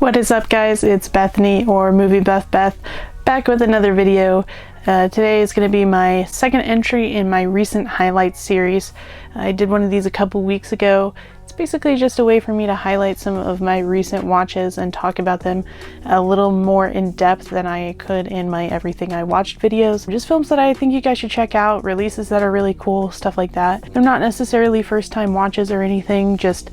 What is up, guys? It's Bethany, or Movie Beth, back with another video. Today is going to be my second entry in my recent highlights series. I did one of these a couple weeks ago. It's basically just a way for me to highlight some of my recent watches and talk about them a little more in depth than I could in my Everything I Watched videos. Just films that I think you guys should check out, releases that are really cool, stuff like that. They're not necessarily first time watches or anything, just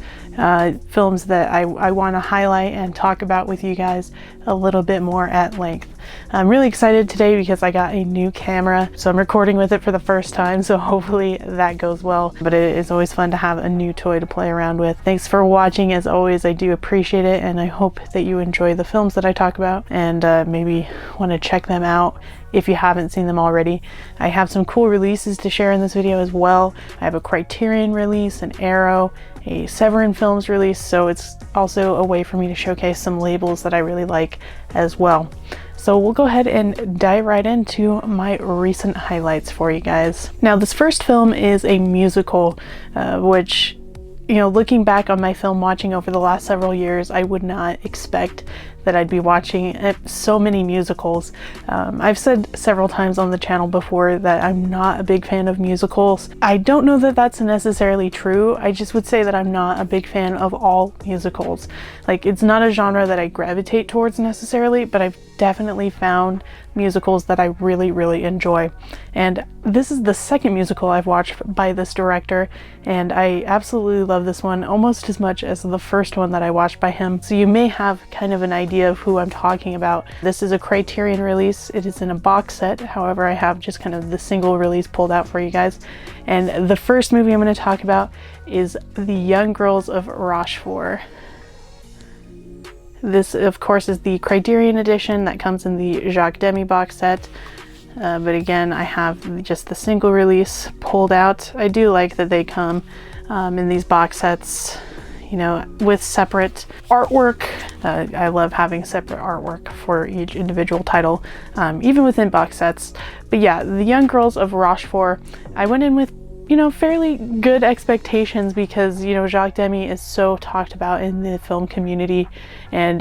films that I want to highlight and talk about with you guys a little bit more at length. I'm really excited today because I got a new camera, so I'm recording with it for the first time, so hopefully that goes well. But it is always fun to have a new toy to play around with. Thanks for watching. As always, I do appreciate it, and I hope that you enjoy the films that I talk about and maybe want to check them out if you haven't seen them already. I have some cool releases to share in this video as well. I have a Criterion release, an Arrow, a Severin Films release, so it's also a way for me to showcase some labels that I really like as well. So we'll go ahead and dive right into my recent highlights for you guys. Now, this first film is a musical, which, you know, looking back on my film watching over the last several years, I would not expect that I'd be watching so many musicals. I've said several times on the channel before that I'm not a big fan of musicals. I don't know that that's necessarily true. I just would say that I'm not a big fan of all musicals. Like, it's not a genre that I gravitate towards necessarily, but I've definitely found musicals that I really enjoy. And this is the second musical I've watched by this director, and I absolutely love this one almost as much as the first one that I watched by him. So you may have kind of an idea of who I'm talking about. This is a Criterion release. It is in a box set. However, I have just kind of the single release pulled out for you guys. And the first movie I'm going to talk about is The Young Girls of Rochefort. This, of course, is the Criterion edition that comes in the Jacques Demy box set. But again, I have just the single release pulled out. I do like that they come in these box sets, you know, with separate artwork. I love having separate artwork for each individual title, even within box sets. But yeah, The Young Girls of Rochefort, I went in with, you know, fairly good expectations because, you know, Jacques Demy is so talked about in the film community, and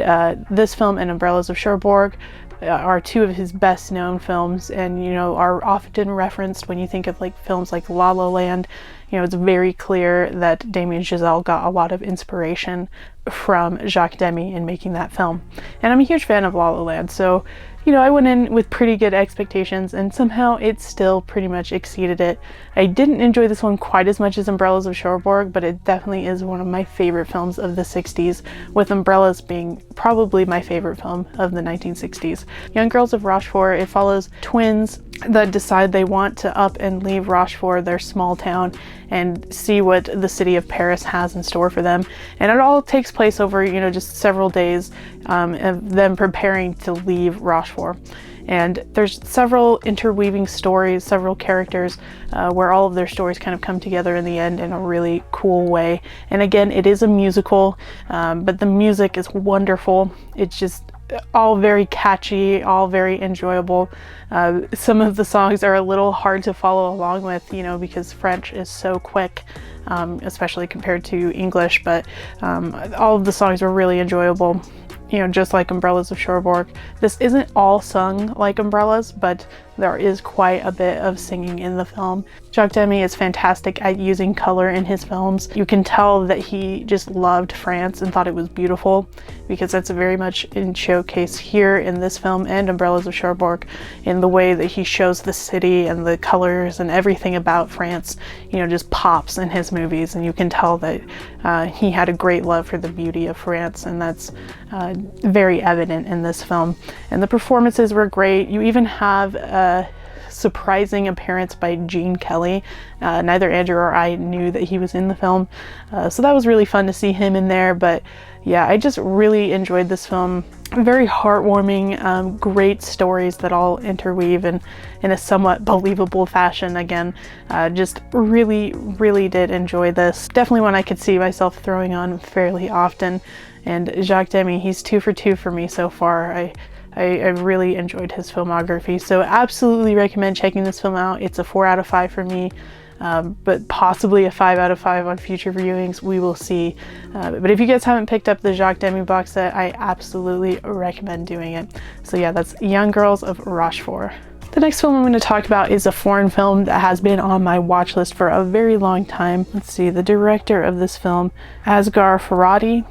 this film and Umbrellas of Cherbourg are two of his best known films, and, you know, are often referenced when you think of like films like La La Land. You know, it's very clear that Damien Chazelle got a lot of inspiration from Jacques Demy in making that film. And I'm a huge fan of La La Land, so, you know, I went in with pretty good expectations, and somehow it still pretty much exceeded it. I didn't enjoy this one quite as much as Umbrellas of Cherbourg, but it definitely is one of my favorite films of the 60s, with Umbrellas being probably my favorite film of the 1960s. Young Girls of Rochefort, it follows twins that decide they want to up and leave Rochefort, their small town, and see what the city of Paris has in store for them. And it all takes place over, you know, just several days of them preparing to leave Rochefort. And there's several interweaving stories, several characters, where all of their stories kind of come together in the end in a really cool way. And again, it is a musical, but the music is wonderful. It's just all very catchy, all very enjoyable. Some of the songs are a little hard to follow along with, you know, because French is so quick, especially compared to English, but all of the songs were really enjoyable. You know, just like Umbrellas of Cherbourg. This isn't all sung like Umbrellas, but there is quite a bit of singing in the film. Jacques Demy is fantastic at using color in his films. You can tell that he just loved France and thought it was beautiful, because that's very much in showcase here in this film and Umbrellas of Cherbourg, in the way that he shows the city and the colors and everything about France, you know, just pops in his movies. And you can tell that he had a great love for the beauty of France, and that's very evident in this film. And the performances were great. You even have a surprising appearance by Gene Kelly. Neither Andrew or I knew that he was in the film, so that was really fun to see him in there. But yeah, I just really enjoyed this film. Very heartwarming, great stories that all interweave in a somewhat believable fashion. Again, just really did enjoy this. Definitely one I could see myself throwing on fairly often. And Jacques Demy, he's 2 for 2 for me so far. I really enjoyed his filmography, so absolutely recommend checking this film out. It's a 4 out of 5 for me. but possibly a 5 out of 5 on future viewings. We will see. But if you guys haven't picked up the Jacques Demy box set, I absolutely recommend doing it. So yeah, that's Young Girls of Rochefort. The next film I'm going to talk about is a foreign film that has been on my watch list for a very long time. Let's see, the director of this film, Asghar Farhadi.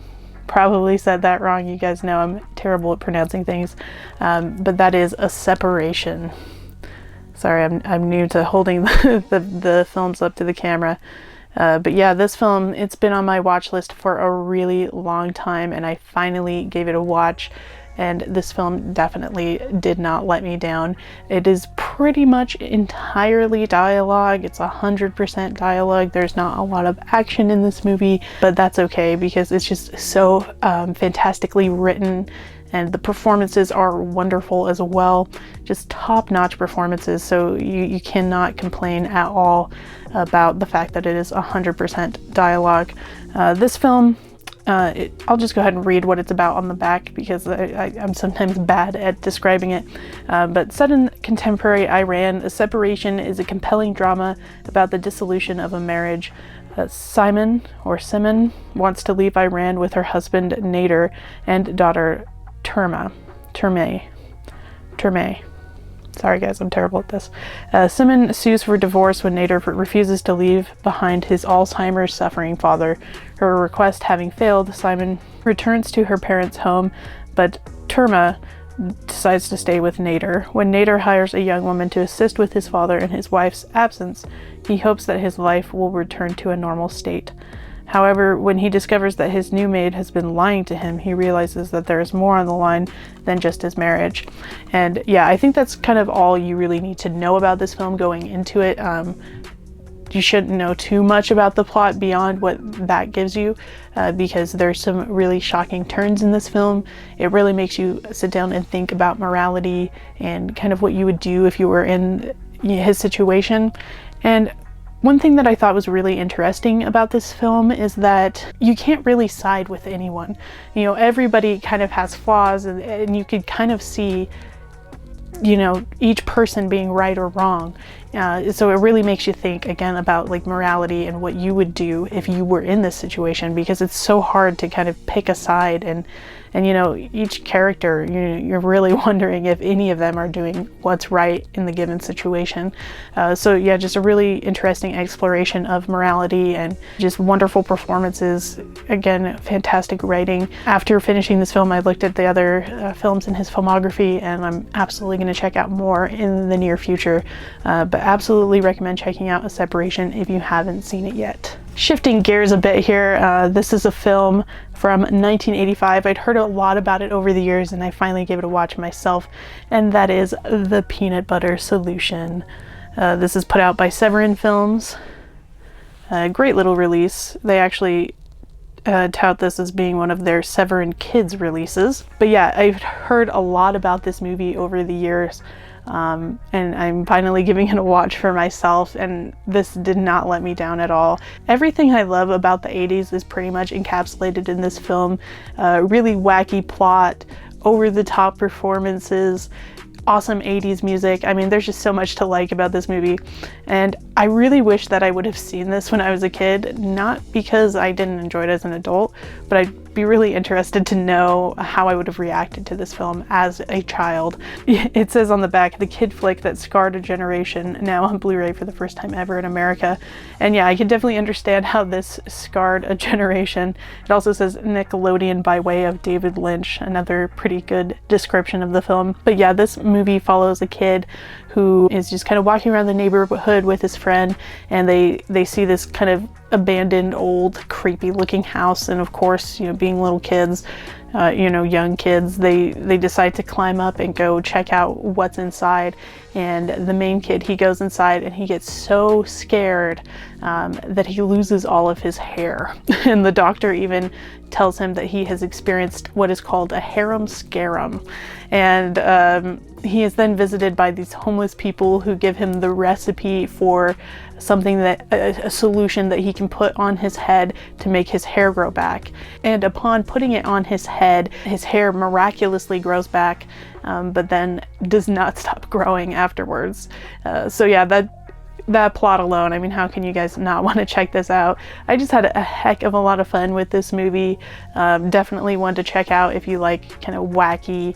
Probably said that wrong. You guys know I'm terrible at pronouncing things. But that is A Separation. Sorry, I'm new to holding the films up to the camera. But yeah, this film, it's been on my watch list for a really long time, and I finally gave it a watch. And this film definitely did not let me down. It is pretty much entirely dialogue. It's 100% dialogue. There's not a lot of action in this movie, but that's okay because it's just so fantastically written, and the performances are wonderful as well. Just top-notch performances, so you cannot complain at all about the fact that it is 100% dialogue. This film, I'll just go ahead and read what it's about on the back because I'm sometimes bad at describing it. But set in contemporary Iran, A Separation is a compelling drama about the dissolution of a marriage. Simon wants to leave Iran with her husband Nader and daughter Terme. Sorry guys, I'm terrible at this. Simon sues for divorce when Nader refuses to leave behind his Alzheimer's suffering father. Her request having failed, Simon returns to her parents' home, but Terme decides to stay with Nader. When Nader hires a young woman to assist with his father in his wife's absence, he hopes that his life will return to a normal state. However, when he discovers that his new maid has been lying to him, he realizes that there is more on the line than just his marriage. And yeah, I think that's kind of all you really need to know about this film going into it. You shouldn't know too much about the plot beyond what that gives you, because there's some really shocking turns in this film. It really makes you sit down and think about morality and kind of what you would do if you were in his situation. And one thing that I thought was really interesting about this film is that you can't really side with anyone. You know, everybody kind of has flaws, and you could kind of see, you know, each person being right or wrong. So it really makes you think again about like morality and what you would do if you were in this situation, because it's so hard to kind of pick a side, and you know, each character, you're really wondering if any of them are doing what's right in the given situation. So yeah, just a really interesting exploration of morality and just wonderful performances. Again, fantastic writing. After finishing this film, I looked at the other films in his filmography, and I'm absolutely going to check out more in the near future. But absolutely recommend checking out A Separation if you haven't seen it yet. Shifting gears a bit here, this is a film from 1985. I'd heard a lot about it over the years, and I finally gave it a watch myself, and that is The Peanut Butter Solution. This is put out by Severin Films. Great little release. They actually tout this as being one of their Severin Kids releases. But yeah, I've heard a lot about this movie over the years. And I'm finally giving it a watch for myself, and this did not let me down at all. Everything I love about the 80s is pretty much encapsulated in this film. Really wacky plot, over-the-top performances, awesome 80s music. I mean, there's just so much to like about this movie, and I really wish that I would have seen this when I was a kid, not because I didn't enjoy it as an adult, but I'd be really interested to know how I would have reacted to this film as a child. It says on the back, the kid flick that scarred a generation, now on Blu-ray for the first time ever in America. And yeah, I can definitely understand how this scarred a generation. It also says Nickelodeon by way of David Lynch, another pretty good description of the film. But yeah, this movie follows a kid who is just kind of walking around the neighborhood with his friend, and they see this kind of abandoned, old, creepy looking house, and of course, you know, being little kids, you know, young kids, they decide to climb up and go check out what's inside. And the main kid, he goes inside and he gets so scared that he loses all of his hair. And the doctor even tells him that he has experienced what is called a harem scarum. And he is then visited by these homeless people who give him the recipe for something that a solution that he can put on his head to make his hair grow back. And upon putting it on his head, his hair miraculously grows back, but then does not stop growing afterwards. So yeah, that that plot alone, I mean, how can you guys not want to check this out? I just had a heck of a lot of fun with this movie. Definitely one to check out if you like kind of wacky,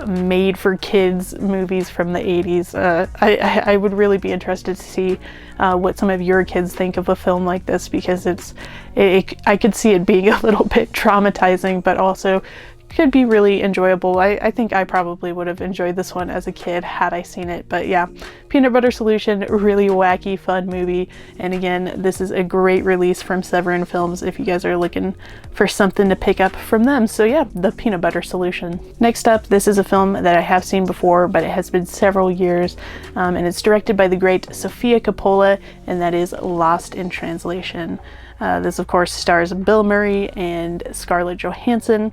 made for kids movies from the 80s. I would really be interested to see what some of your kids think of a film like this, because I could see it being a little bit traumatizing, but also could be really enjoyable. I think I probably would have enjoyed this one as a kid had I seen it. But yeah, Peanut Butter Solution, really wacky, fun movie. And again, this is a great release from Severin Films if you guys are looking for something to pick up from them. So yeah, the Peanut Butter Solution. Next up, this is a film that I have seen before, but it has been several years, and it's directed by the great Sofia Coppola, and that is Lost in Translation. This of course stars Bill Murray and Scarlett Johansson.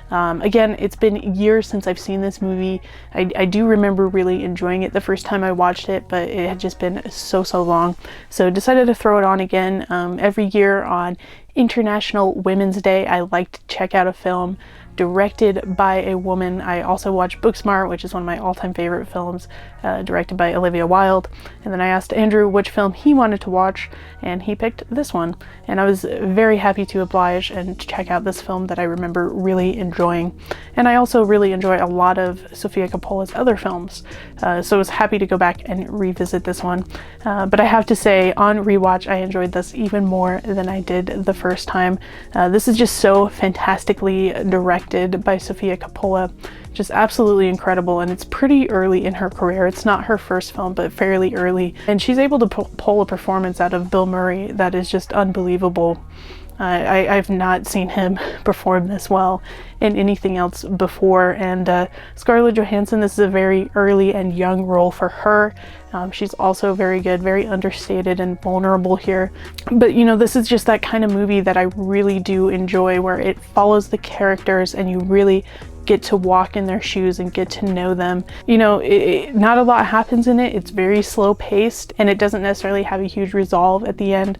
Again, it's been years since I've seen this movie. I do remember really enjoying it the first time I watched it, but it had just been so long. So decided to throw it on again. Every year on International Women's Day, I like to check out a film directed by a woman. I also watched Booksmart, which is one of my all-time favorite films, directed by Olivia Wilde. And then I asked Andrew which film he wanted to watch, and he picked this one. And I was very happy to oblige and check out this film that I remember really enjoying. And I also really enjoy a lot of Sofia Coppola's other films, so I was happy to go back and revisit this one. But I have to say, on rewatch, I enjoyed this even more than I did the first time. This is just so fantastically directed by Sofia Coppola, just absolutely incredible, and it's pretty early in her career. It's not her first film, but fairly early, and she's able to pull a performance out of Bill Murray that is just unbelievable. I've not seen him perform this well in anything else before. And Scarlett Johansson, this is a very early and young role for her. She's also very good, very understated and vulnerable here. But you know, this is just that kind of movie that I really do enjoy, where it follows the characters and you really get to walk in their shoes and get to know them. You know, not a lot happens in it. It's very slow paced, and it doesn't necessarily have a huge resolve at the end,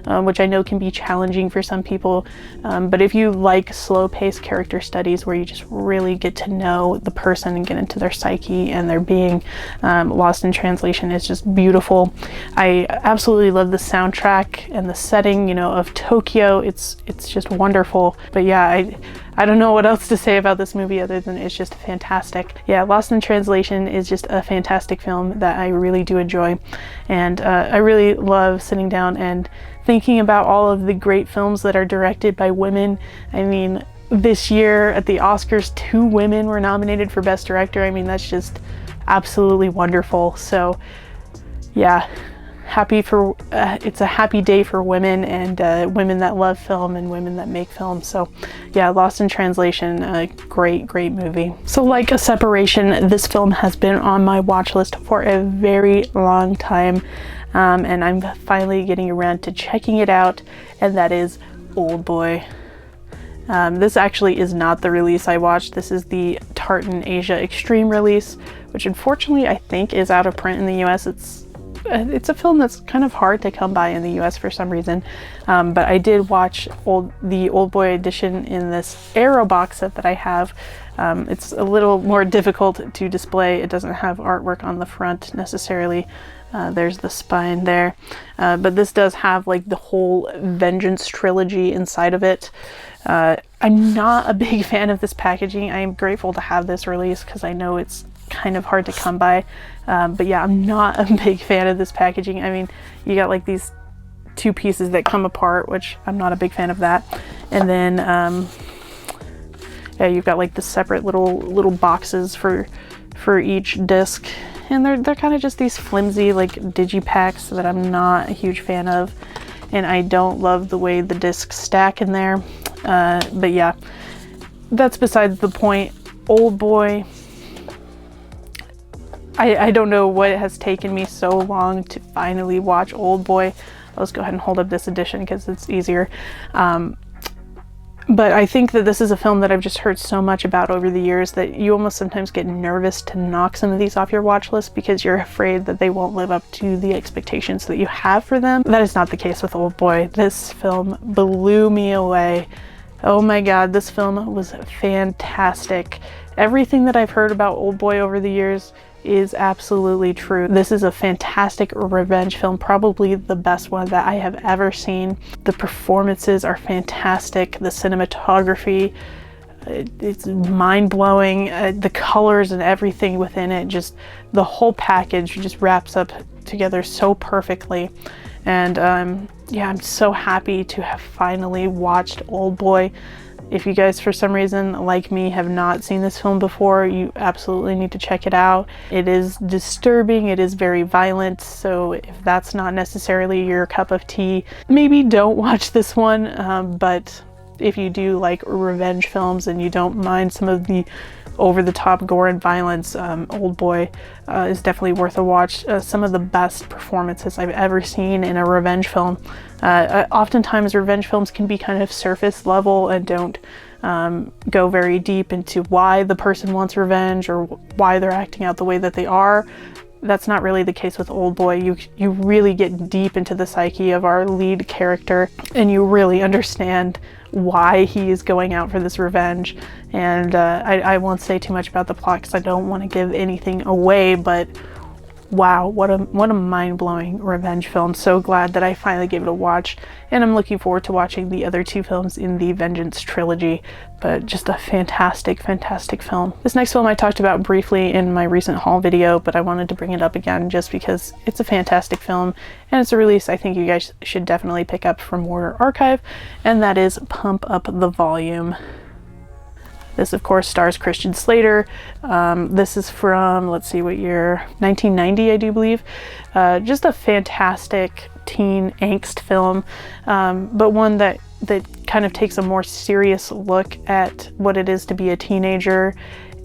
which I know can be challenging for some people. But if you like slow paced character studies where you just really get to know the person and get into their psyche and their being, Lost in Translation is just beautiful. I absolutely love the soundtrack and the setting, you know, of Tokyo. It's just wonderful. But yeah, I don't know what else to say about this movie other than it's just fantastic. Yeah, Lost in Translation is just a fantastic film that I really do enjoy. And I really love sitting down and thinking about all of the great films that are directed by women. I mean, this year at the Oscars, 2 women were nominated for Best Director. I mean, that's just absolutely wonderful. So yeah, happy for it's a happy day for women, and women that love film and women that make film. So yeah, Lost in Translation, a great movie. So like A Separation, this film has been on my watch list for a very long time, and I'm finally getting around to checking it out, and that is Oldboy. This actually is not the release I watched. This is the Tartan Asia Extreme release, which unfortunately I think is out of print in the US. It's a film that's kind of hard to come by in the US for some reason, but I did watch the Oldboy edition in this Arrow box set that I have. It's a little more difficult to display. It doesn't have artwork on the front necessarily. There's the spine there, but this does have like the whole Vengeance trilogy inside of it. I'm not a big fan of this packaging. I am grateful to have this release because I know it's kind of hard to come by, but yeah, I'm not a big fan of this packaging. I mean, you got like these 2 pieces that come apart, which I'm not a big fan of that, and then yeah, you've got like the separate little boxes for each disc, and they're kind of just these flimsy like digipacks that I'm not a huge fan of, and I don't love the way the discs stack in there. But yeah, that's besides the point. Oldboy, I don't know what has taken me so long to finally watch Oldboy. Let's go ahead and hold up this edition because it's easier. But I think that this is a film that I've just heard so much about over the years that you almost sometimes get nervous to knock some of these off your watch list because you're afraid that they won't live up to the expectations that you have for them. That is not the case with Oldboy. This film blew me away. Oh my god, this film was fantastic. Everything that I've heard about Oldboy over the years is absolutely true. This is a fantastic revenge film, probably the best one that I have ever seen. The performances are fantastic. The cinematography, it's mind-blowing. The colors and everything within it, just the whole package just wraps up together so perfectly. And yeah, I'm so happy to have finally watched Oldboy. If you guys, for some reason, like me, have not seen this film before, you absolutely need to check it out. It is disturbing, it is very violent, so if that's not necessarily your cup of tea, maybe don't watch this one, but if you do like revenge films and you don't mind some of the over-the-top gore and violence, Oldboy is definitely worth a watch. Some of the best performances I've ever seen in a revenge film. Oftentimes revenge films can be kind of surface level and don't go very deep into why the person wants revenge or why they're acting out the way that they are. That's not really the case with Oldboy. You really get deep into the psyche of our lead character, and you really understand why he is going out for this revenge. And I won't say too much about the plot because I don't want to give anything away, but wow, what a mind-blowing revenge film. So glad that I finally gave it a watch, and I'm looking forward to watching the other two films in the Vengeance trilogy. But just a fantastic film. This next film I talked about briefly in my recent haul video, but I wanted to bring it up again just because it's a fantastic film and it's a release I think you guys should definitely pick up from Warner Archive, and that is Pump Up the Volume. This, of course, stars Christian Slater. This is from, let's see what year, 1990, I do believe. Just a fantastic teen angst film, but one that kind of takes a more serious look at what it is to be a teenager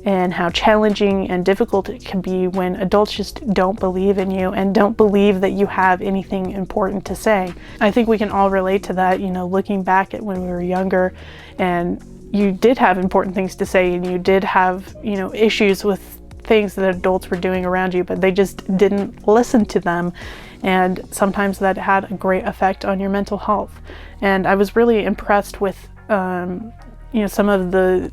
and how challenging and difficult it can be when adults just don't believe in you and don't believe that you have anything important to say. I think we can all relate to that, you know, looking back at when we were younger and you did have important things to say and you did have, you know, issues with things that adults were doing around you, but they just didn't listen to them. And sometimes that had a great effect on your mental health. And I was really impressed with, you know, some of the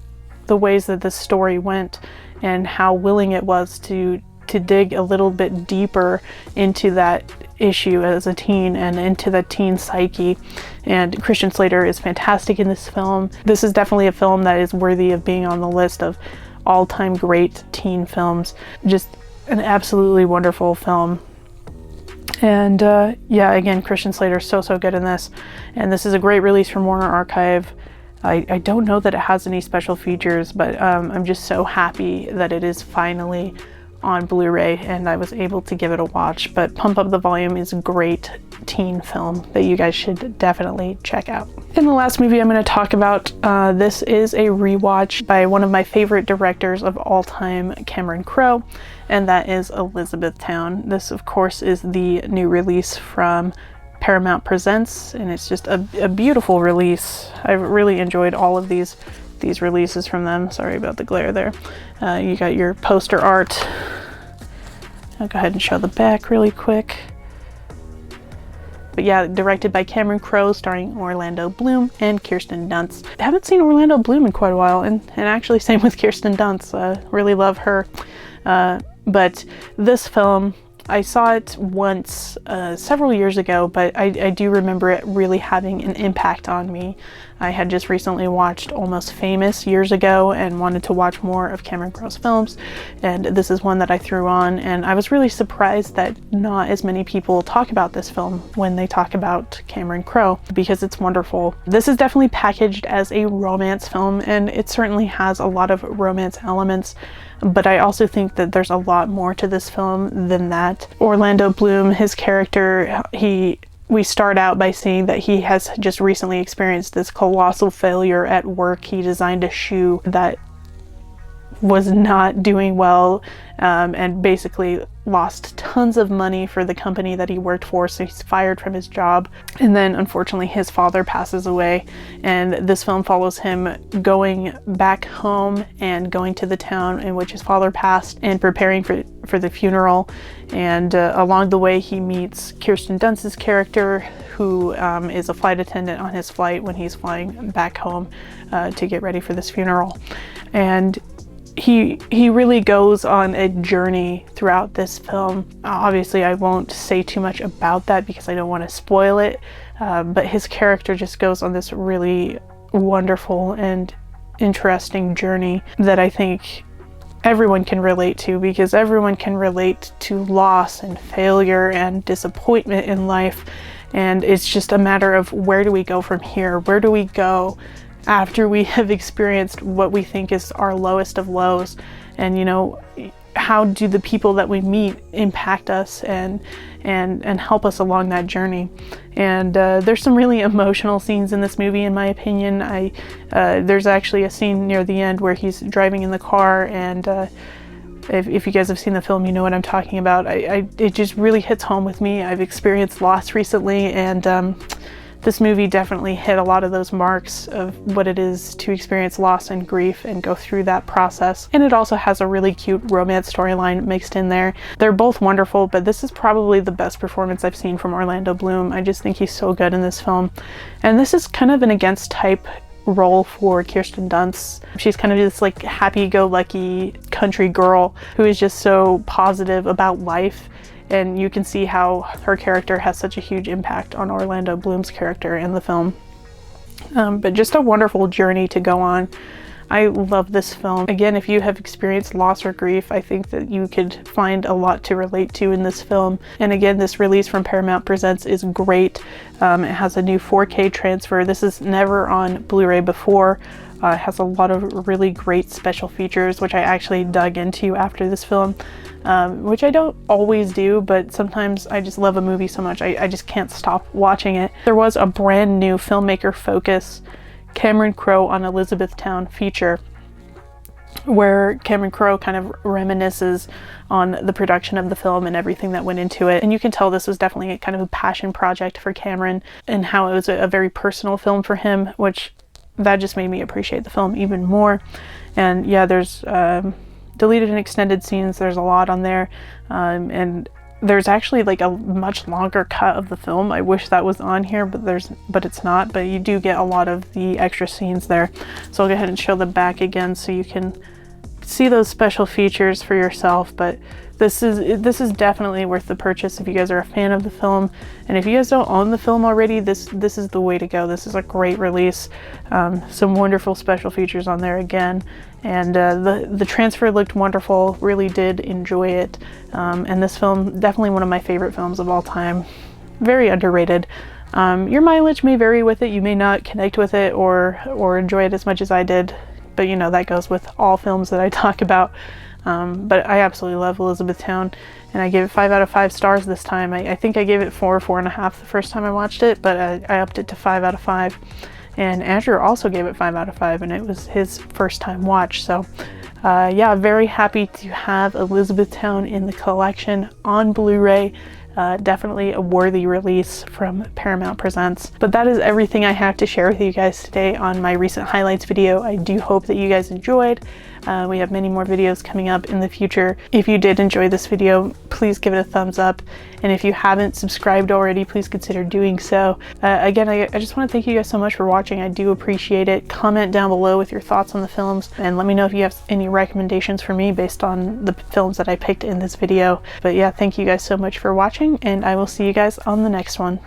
ways that this story went and how willing it was to dig a little bit deeper into that issue as a teen and into the teen psyche. And Christian Slater is fantastic in this film. This is definitely a film that is worthy of being on the list of all-time great teen films. Just an absolutely wonderful film. And yeah, again, Christian Slater is so good in this. And this is a great release from Warner Archive. I don't know that it has any special features, but I'm just so happy that it is finally on Blu-ray and I was able to give it a watch. But Pump Up the Volume is a great teen film that you guys should definitely check out. In the last movie I'm going to talk about, this is a rewatch by one of my favorite directors of all time, Cameron Crowe, and that is Elizabethtown. This, of course, is the new release from Paramount Presents, and it's just a beautiful release. I've really enjoyed all of these releases from them. Sorry about the glare there. You got your poster art. I'll go ahead and show the back really quick. But yeah, directed by Cameron Crowe, starring Orlando Bloom and Kirsten Dunst. I haven't seen Orlando Bloom in quite a while, and actually same with Kirsten Dunst. Really love her. But this film, I saw it once several years ago, but I do remember it really having an impact on me. I had just recently watched Almost Famous years ago and wanted to watch more of Cameron Crowe's films, and this is one that I threw on, and I was really surprised that not as many people talk about this film when they talk about Cameron Crowe, because it's wonderful. This is definitely packaged as a romance film, and it certainly has a lot of romance elements, but I also think that there's a lot more to this film than that. Orlando Bloom, his character, we start out by seeing that he has just recently experienced this colossal failure at work. He designed a shoe that was not doing well, and basically lost tons of money for the company that he worked for, so he's fired from his job. And then unfortunately his father passes away, and this film follows him going back home and going to the town in which his father passed and preparing for the funeral. And along the way he meets Kirsten Dunst's character, who is a flight attendant on his flight when he's flying back home to get ready for this funeral. And he really goes on a journey throughout this film. Obviously, I won't say too much about that because I don't want to spoil it, but his character just goes on this really wonderful and interesting journey that I think everyone can relate to, because everyone can relate to loss and failure and disappointment in life, and it's just a matter of where do we go from here? Where do we go after we have experienced what we think is our lowest of lows? And, you know, how do the people that we meet impact us and help us along that journey? And there's some really emotional scenes in this movie, in my opinion. There's actually a scene near the end where he's driving in the car, and if you guys have seen the film, you know what I'm talking about. It just really hits home with me. I've experienced loss recently, and this movie definitely hit a lot of those marks of what it is to experience loss and grief and go through that process. And it also has a really cute romance storyline mixed in there. They're both wonderful, but this is probably the best performance I've seen from Orlando Bloom. I just think he's so good in this film. And this is kind of an against type role for Kirsten Dunst. She's kind of this like happy-go-lucky country girl who is just so positive about life, and you can see how her character has such a huge impact on Orlando Bloom's character in the film. But just a wonderful journey to go on. I love this film. Again, if you have experienced loss or grief, I think that you could find a lot to relate to in this film. And again, this release from Paramount Presents is great. It has a new 4K transfer. This is never on Blu-ray before. It has a lot of really great special features, which I actually dug into after this film, which I don't always do, but sometimes I just love a movie so much I just can't stop watching it. There was a brand new filmmaker focus Cameron Crowe on Elizabethtown feature, where Cameron Crowe kind of reminisces on the production of the film and everything that went into it. And you can tell this was definitely a kind of a passion project for Cameron, and how it was a very personal film for him, which that just made me appreciate the film even more. And yeah, there's deleted and extended scenes. There's a lot on there, and there's actually like a much longer cut of the film. I wish that was on here, but it's not. But you do get a lot of the extra scenes there. So I'll go ahead and show them back again so you can see those special features for yourself. But this is definitely worth the purchase if you guys are a fan of the film. And if you guys don't own the film already, this is the way to go. This is a great release. Some wonderful special features on there again. And the transfer looked wonderful. Really did enjoy it. And this film, definitely one of my favorite films of all time. Very underrated. Your mileage may vary with it. You may not connect with it or enjoy it as much as I did. But you know, that goes with all films that I talk about. But I absolutely love Elizabethtown, and I gave it 5 out of 5 stars this time. I think I gave it 4.5 the first time I watched it, but I upped it to 5 out of 5. And Andrew also gave it 5 out of 5, and it was his first time watch. So yeah, very happy to have Elizabethtown in the collection on Blu-ray. Definitely a worthy release from Paramount Presents. But that is everything I have to share with you guys today on my recent highlights video. I do hope that you guys enjoyed. We have many more videos coming up in the future. If you did enjoy this video, please give it a thumbs up. And if you haven't subscribed already, please consider doing so. Again, I just want to thank you guys so much for watching. I do appreciate it. Comment down below with your thoughts on the films, and let me know if you have any recommendations for me based on the films that I picked in this video. But yeah, thank you guys so much for watching, and I will see you guys on the next one.